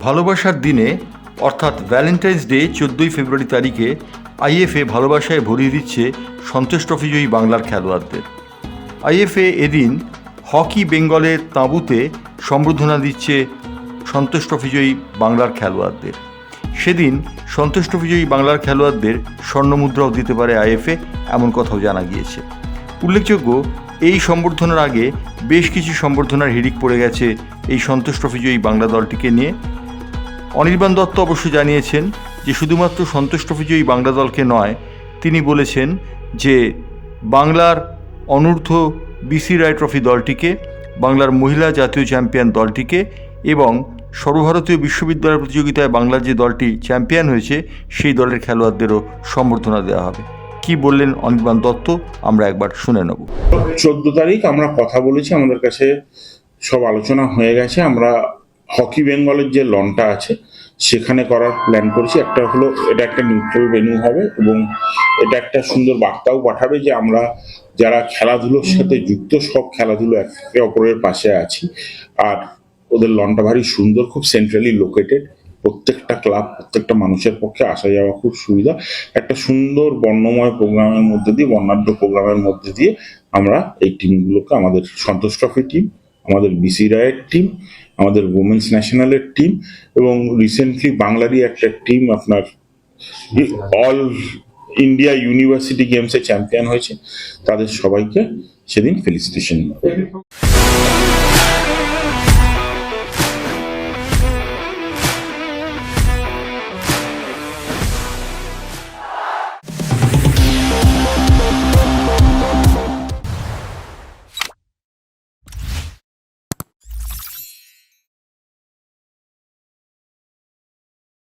ভালোবাসার দিনে অর্থাৎ ভ্যালেন্টাইন্স ডে 14ই ফেব্রুয়ারি তারিখে আইএফএ ভালোবাসায় ভরিয়ে দিচ্ছে সন্তোষ ট্রফিজয়ী বাংলার খেলোয়াড়দের। আইএফএ এদিন হকি বেঙ্গলের তাঁবুতে সম্বর্ধনা দিচ্ছে সন্তোষ ট্রফিজয়ী বাংলার খেলোয়াড়দের। সেদিন সন্তোষ ট্রফিজয়ী বাংলার খেলোয়াড়দের স্বর্ণমুদ্রাও দিতে পারে আইএফএ, এমন কথাও জানা গিয়েছে। উল্লেখযোগ্য, এই সম্বর্ধনার আগে বেশ কিছু সম্বর্ধনার হিড়িক পড়ে গেছে এই সন্তোষ ট্রফিজয়ী বাংলা দলটিকে নিয়ে। অনির্বাণ দত্ত অবশ্য জানিয়েছেন যে শুধুমাত্র সন্তোষ ট্রফিজয়ী বাংলা দলকে নয়, তিনি বলেছেন যে বাংলার অনূর্ধ্ব বিসি রায় ট্রফি দলটিকে, বাংলার মহিলা জাতীয় চ্যাম্পিয়ন দলটিকে এবং সর্বভারতীয় বিশ্ববিদ্যালয় প্রতিযোগিতায় বাংলার যে দলটি চ্যাম্পিয়ন হয়েছে সেই দলের খেলোয়াড়দেরও সম্বর্ধনা দেওয়া হবে। কি বললেন অনির্বাণ দত্ত আমরা একবার শুনে নেব। 14 তারিখ আমরা কথা বলেছি, আমাদের কাছে সব আলোচনা হয়ে গেছে। আমরা হকি বেঙ্গলের যে লনটা আছে সেখানে করার প্ল্যান করেছি। একটা হলো এটা একটা নিউট্রাল ভেন্যু হবে এবং এটা একটা সুন্দর বার্তাও পাঠাবে যে আমরা যারা খেলাধুলোর সাথে যুক্ত সব খেলাধুলো একে অপরের পাশে আছি। আর ওদের লনটা ভারী সুন্দর, খুব সেন্ট্রালি লোকেটেড, প্রত্যেকটা ক্লাব প্রত্যেকটা মানুষের পক্ষে আসা যাওয়া খুব সুবিধা। একটা সুন্দর বর্ণময় প্রোগ্রামের মধ্যে দিয়ে, বর্ণাঢ্য প্রোগ্রামের মধ্যে দিয়ে আমরা এই টিমগুলোকে, আমাদের সন্তোষ ট্রফি টিম, আমাদের বিসি রায়ের টিম, আমাদের উমেন্স ন্যাশনালের টিম এবং রিসেন্টলি বাংলারই একটা টিম আপনার অল ইন্ডিয়া ইউনিভার্সিটি গেমসে চ্যাম্পিয়ন হয়েছে, তাদের সবাইকে সেদিন ফেলিসিটেশন।